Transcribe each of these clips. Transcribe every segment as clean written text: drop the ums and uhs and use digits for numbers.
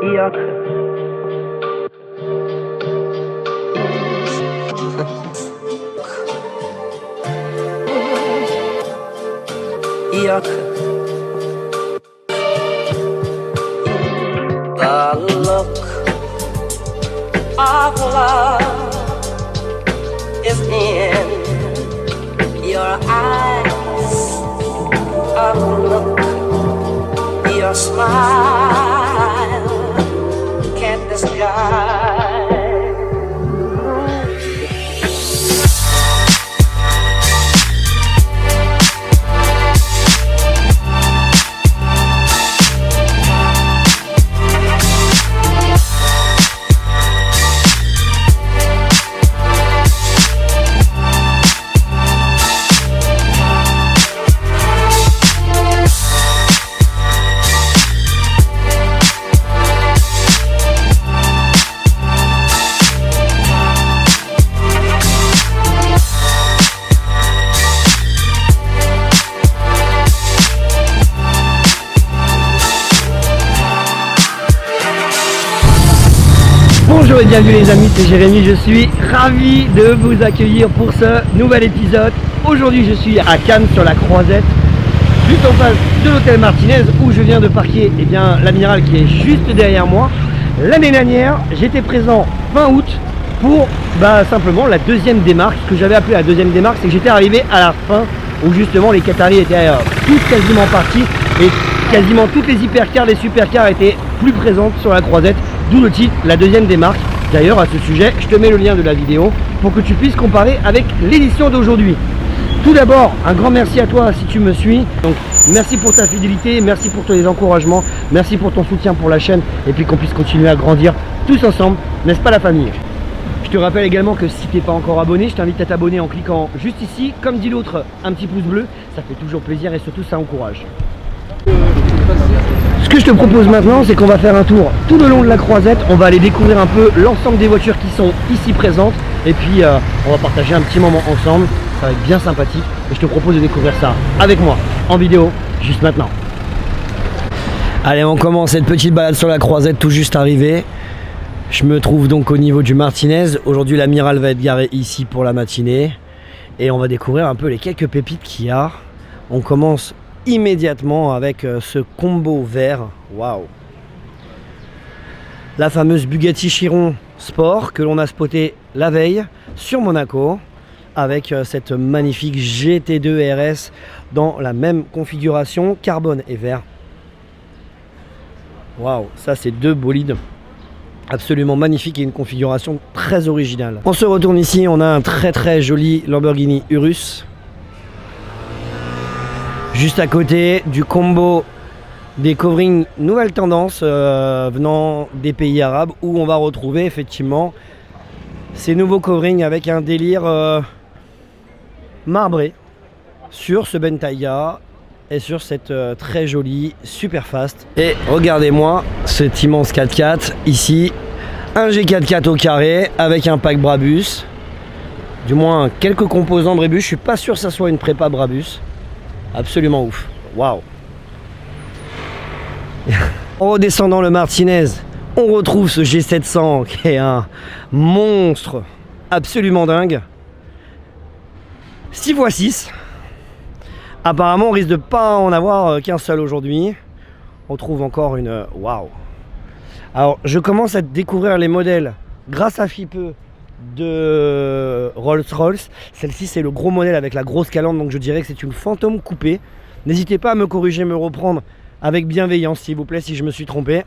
Yuck. Yuck. The look of love is in your eyes. A look, your smile can't disguise. Bonjour et bienvenue les amis, c'est Jérémy, je suis ravi de vous accueillir pour ce nouvel épisode. Aujourd'hui je suis à Cannes sur la Croisette, juste en face de l'hôtel Martinez où je viens de parquer l'Amiral qui est juste derrière moi. L'année dernière j'étais présent fin août pour simplement la deuxième démarque. Ce que j'avais appelé la deuxième démarque, c'est que j'étais arrivé à la fin où justement les Qataris étaient toutes quasiment partis et quasiment toutes les hypercars, les supercars étaient plus présentes sur la Croisette. D'où le titre, la deuxième démarque. D'ailleurs, à ce sujet, je te mets le lien de la vidéo pour que tu puisses comparer avec l'édition d'aujourd'hui. Tout d'abord, un grand merci à toi si tu me suis. Donc, merci pour ta fidélité, merci pour tous les encouragements, merci pour ton soutien pour la chaîne et puis qu'on puisse continuer à grandir tous ensemble, n'est-ce pas la famille? Je te rappelle également que si tu n'es pas encore abonné, je t'invite à t'abonner en cliquant juste ici. Comme dit l'autre, un petit pouce bleu, ça fait toujours plaisir et surtout ça encourage. Ce que je te propose maintenant, c'est qu'on va faire un tour tout le long de la Croisette. On va aller découvrir un peu l'ensemble des voitures qui sont ici présentes. Et puis on va partager un petit moment ensemble. Ça va être bien sympathique. Et je te propose de découvrir ça avec moi en vidéo, juste maintenant. Allez, on commence cette petite balade sur la Croisette tout juste arrivé. Je me trouve donc au niveau du Martinez. Aujourd'hui, l'Amiral va être garé ici pour la matinée. Et on va découvrir un peu les quelques pépites qu'il y a. On commence immédiatement avec ce combo vert. Waouh, la fameuse Bugatti Chiron Sport que l'on a spoté la veille sur Monaco avec cette magnifique GT2 RS dans la même configuration carbone et vert. Waouh, ça c'est deux bolides absolument magnifiques et une configuration très originale. On se retourne ici, on a un très joli Lamborghini Urus juste à côté du combo des coverings nouvelle tendance venant des pays arabes où on va retrouver effectivement ces nouveaux coverings avec un délire marbré sur ce Bentayga et sur cette très jolie Superfast. Et regardez-moi cet immense 4x4 ici, un G4x4 au carré avec un pack Brabus, du moins quelques composants Brabus. Je suis pas sûr que ça soit une prépa Brabus. Absolument ouf, waouh. En redescendant le Martinez, on retrouve ce G700 qui est un monstre absolument dingue. 6x6. Apparemment on risque de pas en avoir qu'un seul aujourd'hui. On trouve encore une waouh. Alors je commence à découvrir les modèles grâce à Fipeux de Rolls-Royce. Celle-ci c'est le gros modèle avec la grosse calandre, donc je dirais que c'est une fantôme coupée. N'hésitez pas à me corriger, me reprendre avec bienveillance s'il vous plaît si je me suis trompé.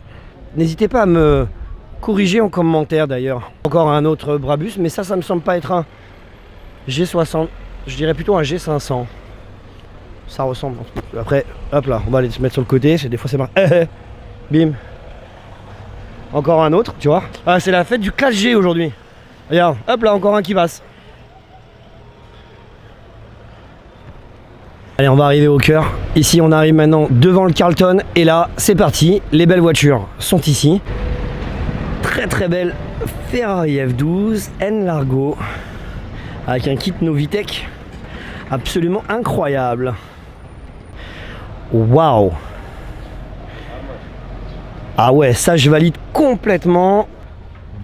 N'hésitez pas à me corriger en commentaire d'ailleurs. Encore un autre Brabus, mais ça me semble pas être un G60, je dirais plutôt un G500. Ça ressemble. Après hop là, on va aller se mettre sur le côté, des fois c'est marrant. Bim. Encore un autre, tu vois. Ah, c'est la fête du Classe G aujourd'hui. Regarde, hop là, encore un qui passe. Allez, on va arriver au cœur. Ici, on arrive maintenant devant le Carlton. Et là, c'est parti. Les belles voitures sont ici. Très belle Ferrari F12 N Largo. Avec un kit Novitec absolument incroyable. Waouh. Ah ouais, ça je valide complètement.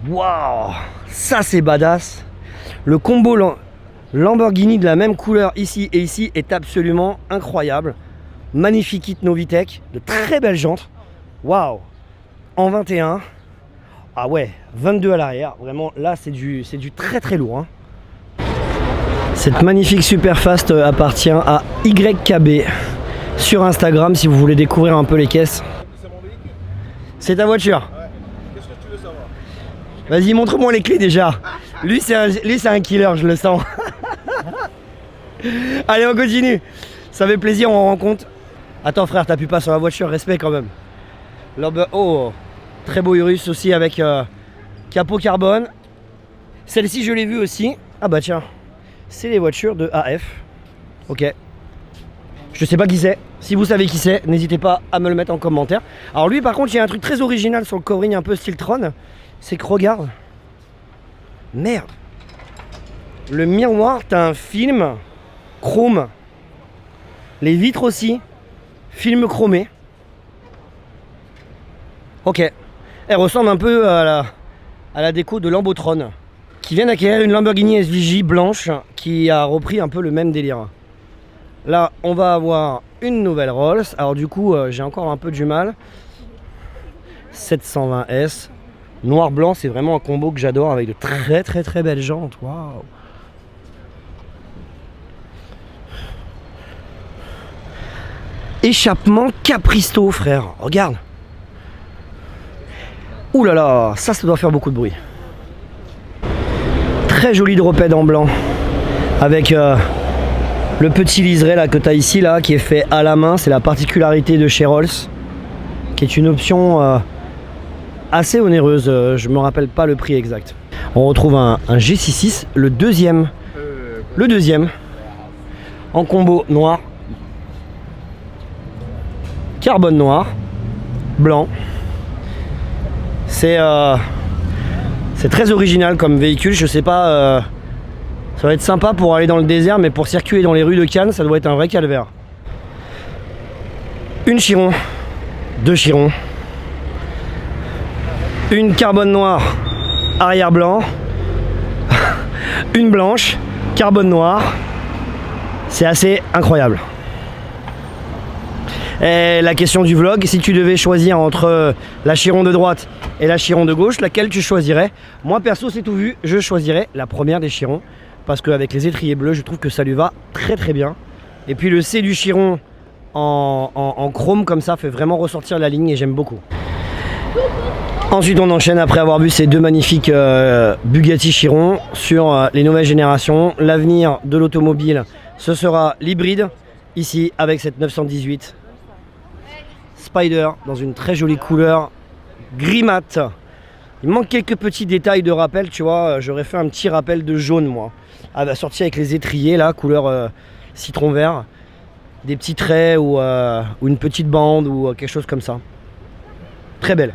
Waouh, ça c'est badass. Le combo Lamborghini de la même couleur ici et ici est absolument incroyable. Magnifique kit Novitec, de très belles jantes. Waouh. En 21. Ah ouais, 22 à l'arrière. Vraiment, là c'est du très très lourd. Hein. Cette magnifique Superfast appartient à YKB sur Instagram si vous voulez découvrir un peu les caisses. C'est ta voiture? Ouais. Qu'est-ce que tu veux savoir? Vas-y, montre-moi les clés déjà. Lui, c'est un killer, je le sens. Allez, on continue. Ça fait plaisir, on rend compte. Attends, frère, t'appuies pas sur la voiture, respect quand même. Oh, très beau Urus aussi avec capot carbone. Celle-ci, je l'ai vue aussi. Ah bah tiens, c'est les voitures de AF. Ok. Je sais pas qui c'est. Si vous savez qui c'est, n'hésitez pas à me le mettre en commentaire. Alors lui par contre il y a un truc très original sur le covering un peu style Tron. C'est que regarde. Merde. Le miroir, t'as un film chrome. Les vitres aussi. Film chromé. Ok. Elle ressemble un peu à la déco de Lambotron. Qui vient d'acquérir une Lamborghini SVJ blanche qui a repris un peu le même délire. Là, on va avoir une nouvelle Rolls. Alors du coup, j'ai encore un peu du mal. 720S. Noir-blanc, c'est vraiment un combo que j'adore avec de très très très belles jantes. Waouh. Échappement Capristo, frère. Regarde. Ouh là là, ça doit faire beaucoup de bruit. Très joli drophead en blanc. Avec... le petit liseré là que tu as ici là qui est fait à la main, c'est la particularité de chez Rolls, qui est une option assez onéreuse, je me rappelle pas le prix exact. On retrouve un G66, le deuxième en combo noir, carbone noir, blanc. C'est très original comme véhicule, je sais pas. Ça va être sympa pour aller dans le désert, mais pour circuler dans les rues de Cannes, ça doit être un vrai calvaire. Une Chiron, deux Chirons, une carbone noire, arrière blanc, une blanche, carbone noir. C'est assez incroyable. Et la question du vlog, si tu devais choisir entre la Chiron de droite et la Chiron de gauche, laquelle tu choisirais? Moi perso, c'est tout vu, je choisirais la première des Chirons. Parce qu'avec les étriers bleus, je trouve que ça lui va très très bien. Et puis le C du Chiron en chrome comme ça fait vraiment ressortir la ligne et j'aime beaucoup. Ensuite on enchaîne après avoir vu ces deux magnifiques Bugatti Chiron sur les nouvelles générations. L'avenir de l'automobile, ce sera l'hybride, ici avec cette 918 Spider dans une très jolie couleur gris mat. Il manque quelques petits détails de rappel, tu vois, j'aurais fait un petit rappel de jaune moi. Sorti avec les étriers là, couleur citron vert. Des petits traits ou une petite bande ou quelque chose comme ça. Très belle.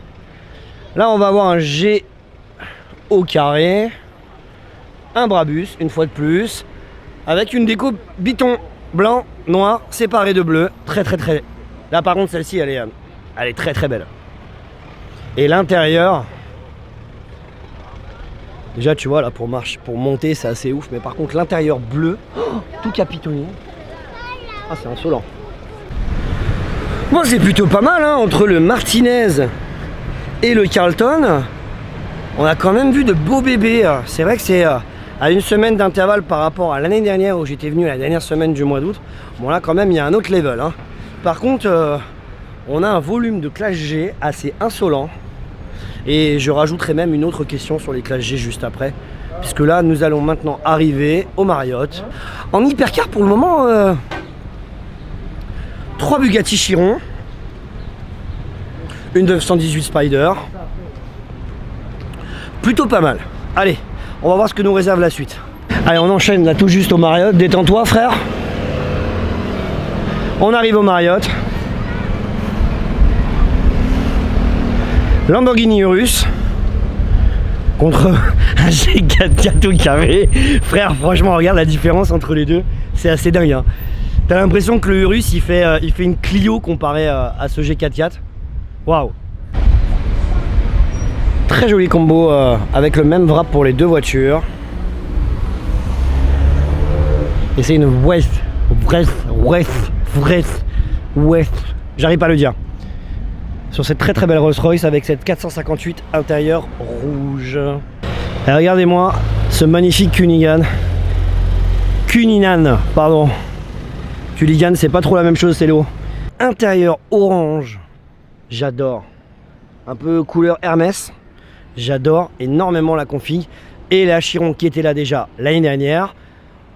Là on va avoir un G au carré. Un Brabus, une fois de plus. Avec une déco biton blanc, noir, séparé de bleu. Très très très. Là par contre celle-ci elle est très très belle. Et l'intérieur... Déjà tu vois là pour monter c'est assez ouf, mais par contre l'intérieur bleu, tout capitonné. Ah c'est insolent. Bon c'est plutôt pas mal hein, entre le Martinez et le Carlton. On a quand même vu de beaux bébés. C'est vrai que c'est à une semaine d'intervalle par rapport à l'année dernière où j'étais venu la dernière semaine du mois d'août. Bon là quand même il y a un autre level hein. Par contre on a un volume de classe G assez insolent. Et je rajouterai même une autre question sur les classes G juste après. Puisque là, nous allons maintenant arriver au Marriott. En hypercar, pour le moment, 3 Bugatti Chiron. Une 918 Spider. Plutôt pas mal. Allez, on va voir ce que nous réserve la suite. Allez, on enchaîne là tout juste au Marriott. Détends-toi, frère. On arrive au Marriott. Lamborghini Urus contre un G4 tout carré. Frère, franchement, regarde la différence entre les deux. C'est assez dingue. Hein. T'as l'impression que le Urus il fait une Clio comparé à ce G4 Waouh. Très joli combo avec le même wrap pour les deux voitures. Et c'est une West. J'arrive pas à le dire. Sur cette très très belle Rolls Royce avec cette 458 intérieur rouge. Et regardez-moi ce magnifique Cunigan. Cuninan, pardon. Cunigan, c'est pas trop la même chose, c'est l'eau. Intérieur orange. J'adore. Un peu couleur Hermès. J'adore énormément la config. Et la Chiron qui était là déjà l'année dernière.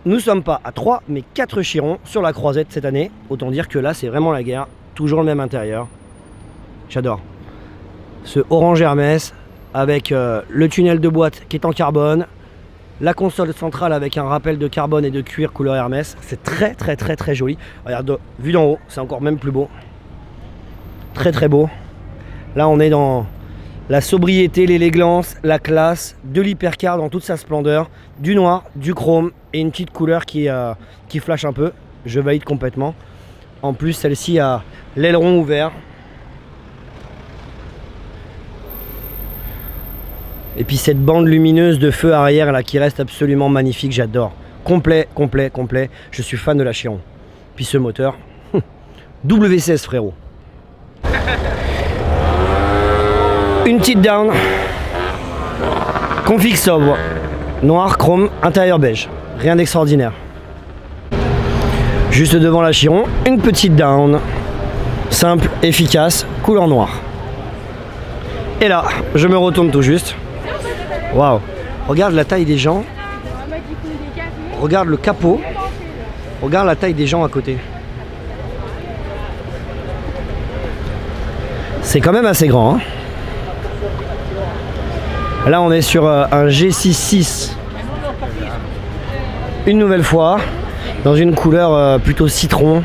Nous sommes pas à 3 mais 4 Chirons sur la croisette cette année. Autant dire que là c'est vraiment la guerre. Toujours le même intérieur. J'adore. Ce orange Hermès avec le tunnel de boîte qui est en carbone. La console centrale avec un rappel de carbone et de cuir couleur Hermès. C'est très très très très joli. Regarde, vu d'en haut, c'est encore même plus beau. Très très beau. Là on est dans la sobriété, l'élégance, la classe, de l'hypercar dans toute sa splendeur, du noir, du chrome et une petite couleur qui flash un peu. Je valide complètement. En plus, celle-ci a l'aileron ouvert. Et puis cette bande lumineuse de feu arrière là qui reste absolument magnifique, j'adore. Complet, complet, complet. Je suis fan de la Chiron. Puis ce moteur, W16 frérot. Une petite down, config sobre, noir, chrome, intérieur beige, rien d'extraordinaire. Juste devant la Chiron, une petite down, simple, efficace, couleur noire. Et là, je me retourne tout juste. Waouh, regarde la taille des gens, regarde le capot, regarde la taille des gens à côté. C'est quand même assez grand, hein. Là on est sur un G66 une nouvelle fois dans une couleur plutôt citron.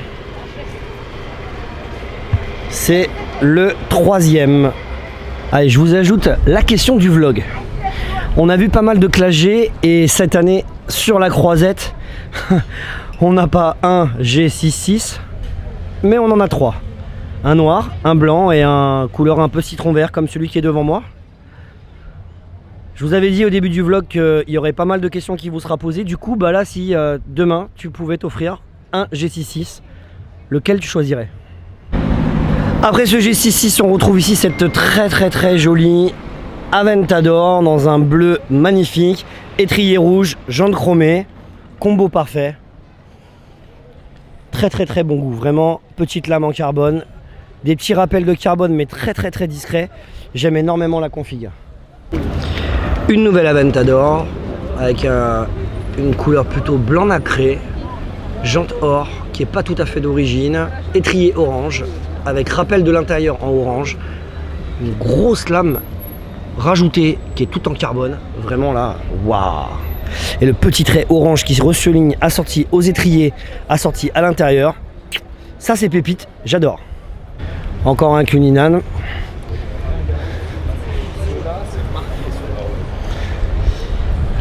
C'est le 3e. Allez, je vous ajoute la question du vlog. On a vu pas mal de Classe G et cette année sur la croisette on n'a pas un G66 mais on en a 3. Un noir, un blanc et un couleur un peu citron vert comme celui qui est devant moi. Je vous avais dit au début du vlog qu'il y aurait pas mal de questions qui vous sera posées. Du coup, bah là, si demain tu pouvais t'offrir un G66, lequel tu choisirais? Après ce G66, on retrouve ici cette très très très jolie Aventador dans un bleu magnifique, étrier rouge, jantes chromées, combo parfait. Très très très bon goût, vraiment petite lame en carbone, des petits rappels de carbone mais très très très discrets. J'aime énormément la config. Une nouvelle Aventador avec une couleur plutôt blanc nacré, jante or qui est pas tout à fait d'origine, étrier orange avec rappel de l'intérieur en orange, une grosse lame rajoutée qui est tout en carbone, vraiment là, waouh. Et le petit trait orange qui se ressouligne assorti aux étriers, assorti à l'intérieur, ça c'est pépite, j'adore. Encore un Cuninan.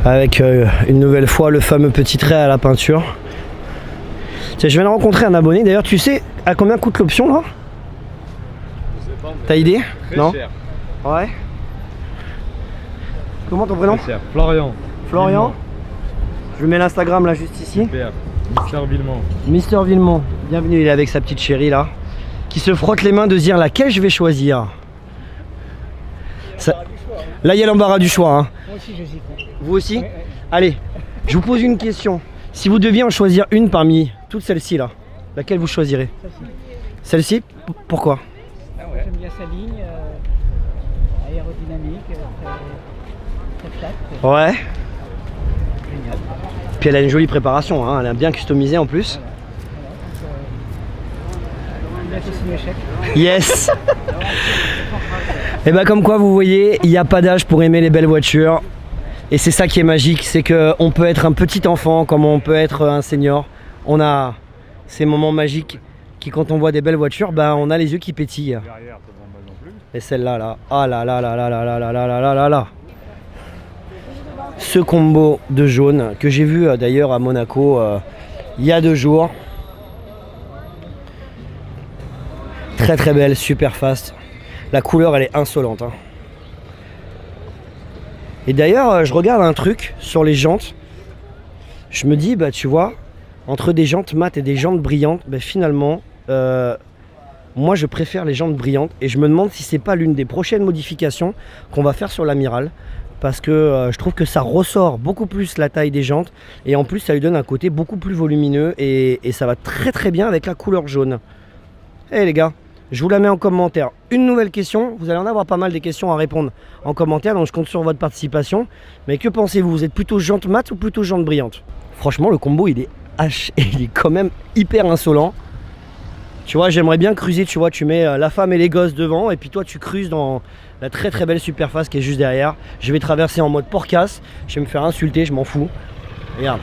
Avec une nouvelle fois le fameux petit trait à la peinture. Tiens, je viens de rencontrer un abonné. D'ailleurs, tu sais à combien coûte l'option là? T'as idée? Non? Cher. Ouais. Comment ton prénom? Cher. Florian. Florian. Je mets l'Instagram là juste ici. Super. Mister Villemont. Mister Villemont. Bienvenue, il est avec sa petite chérie là. Qui se frotte les mains de se dire laquelle je vais choisir. Ça... Là il y a l'embarras du choix. Hein. Moi aussi j'hésite. Vous aussi? Allez, je vous pose une question. Si vous deviez en choisir une parmi toutes celles-ci là, laquelle vous choisirez? Celle-ci? Pourquoi? J'aime bien sa ligne, aérodynamique, très flat. Ouais. Génial. Puis elle a une jolie préparation, hein. Elle a bien customisé en plus. Bientôt signé chèque. Yes. Et bah comme quoi vous voyez, il n'y a pas d'âge pour aimer les belles voitures. Et c'est ça qui est magique, c'est qu'on peut être un petit enfant comme on peut être un senior. On a ces moments magiques qui quand on voit des belles voitures, bah on a les yeux qui pétillent. Et celle-là, là, ah là là là là là là là là là là là là. Ce combo de jaune que j'ai vu d'ailleurs à Monaco il y a 2 jours. Très très belle, super fast. La couleur elle est insolente. Hein. Et d'ailleurs, je regarde un truc sur les jantes. Je me dis, bah tu vois, entre des jantes mates et des jantes brillantes, bah, finalement, moi je préfère les jantes brillantes. Et je me demande si c'est pas l'une des prochaines modifications qu'on va faire sur l'Amiral. Parce que je trouve que ça ressort beaucoup plus la taille des jantes. Et en plus, ça lui donne un côté beaucoup plus volumineux. Et ça va très très bien avec la couleur jaune. Eh les gars, je vous la mets en commentaire. Une nouvelle question, vous allez en avoir pas mal des questions à répondre en commentaire, donc je compte sur votre participation. Mais que pensez-vous? Vous êtes plutôt jante mat ou plutôt jante brillante? Franchement, le combo il est il est quand même hyper insolent. Tu vois, j'aimerais bien cruiser, tu vois, tu mets la femme et les gosses devant et puis toi tu cruises dans la très très belle Superfast qui est juste derrière. Je vais traverser en mode porcasse, je vais me faire insulter, je m'en fous. Regarde.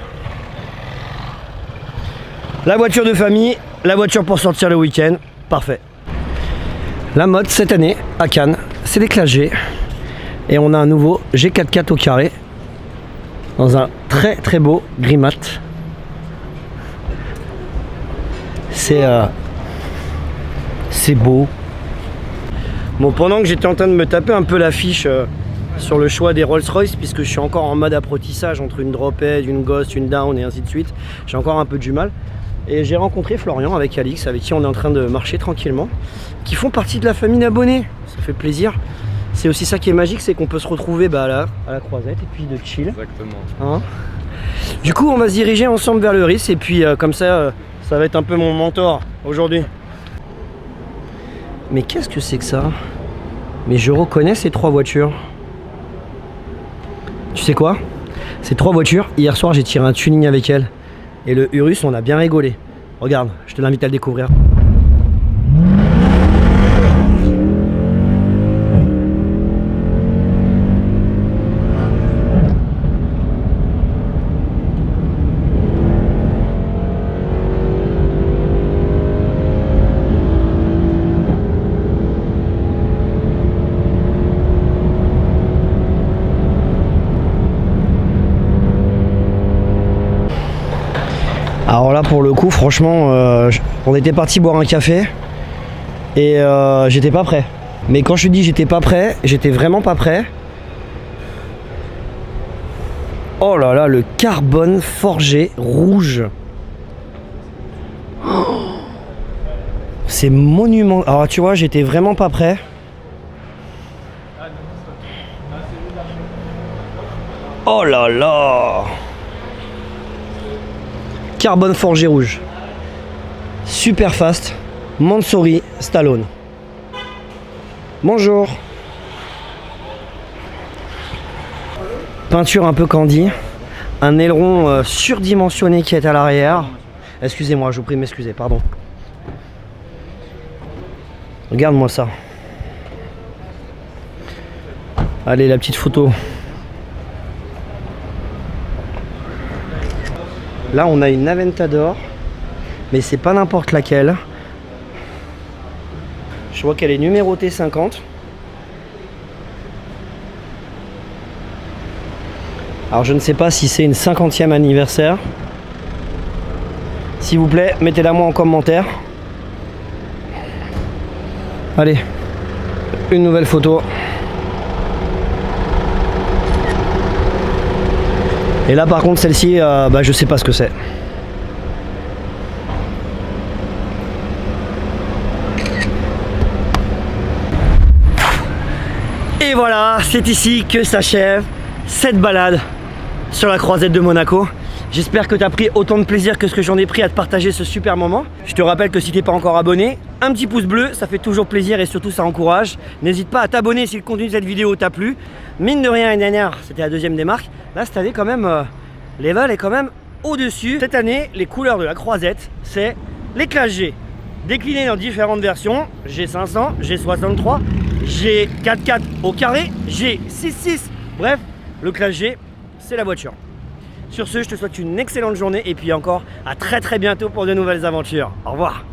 La voiture de famille, la voiture pour sortir le week-end, parfait. La mode cette année à Cannes, c'est les Classe G. Et on a un nouveau G44 au carré dans un très très beau gris mat. C'est beau. Bon, pendant que j'étais en train de me taper un peu l'affiche sur le choix des Rolls-Royce, puisque je suis encore en mode apprentissage entre une drop-head, une Ghost, une Down et ainsi de suite, j'ai encore un peu du mal. Et j'ai rencontré Florian avec Alix, avec qui on est en train de marcher tranquillement, qui font partie de la famille d'abonnés. Ça fait plaisir. C'est aussi ça qui est magique, c'est qu'on peut se retrouver là, à la croisette et puis de chill. Exactement. Hein, du coup, on va se diriger ensemble vers le RIS et puis comme ça, ça va être un peu mon mentor aujourd'hui. Mais qu'est-ce que c'est que ça? Mais je reconnais ces trois voitures. Tu sais quoi? Ces trois voitures, hier soir j'ai tiré un tuning avec elles. Et le Urus, on a bien rigolé. Regarde, je te l'invite à le découvrir. Alors là pour le coup franchement on était parti boire un café et j'étais pas prêt. Mais quand je dis j'étais pas prêt, j'étais vraiment pas prêt. Oh là là, le carbone forgé rouge. Oh, c'est monumental. Alors tu vois, j'étais vraiment pas prêt. Oh là là. Carbone forgé rouge. Superfast. Mansory Stallone. Bonjour. Peinture un peu candy. Un aileron surdimensionné qui est à l'arrière. Excusez-moi, je vous prie de m'excuser, pardon. Regarde-moi ça. Allez, la petite photo. Là, on a une Aventador, mais c'est pas n'importe laquelle. Je vois qu'elle est numérotée 50. Alors, je ne sais pas si c'est une 50e anniversaire. S'il vous plaît, mettez-la moi en commentaire. Allez, une nouvelle photo. Et là par contre celle-ci, je sais pas ce que c'est. Et voilà, c'est ici que s'achève cette balade sur la croisette de Monaco. J'espère que tu as pris autant de plaisir que ce que j'en ai pris à te partager ce super moment. Je te rappelle que si t'es pas encore abonné, un petit pouce bleu, ça fait toujours plaisir et surtout ça encourage. N'hésite pas à t'abonner si le contenu de cette vidéo t'a plu. Mine de rien, l'année dernière, c'était la deuxième des marques. Là, cette année, quand même, l'Eval est quand même au-dessus. Cette année, les couleurs de la croisette, c'est les Classe G. Déclinées dans différentes versions. G500, G63, G44 au carré, G66. Bref, le Classe G, c'est la voiture. Sur ce, je te souhaite une excellente journée et puis encore à très bientôt pour de nouvelles aventures. Au revoir.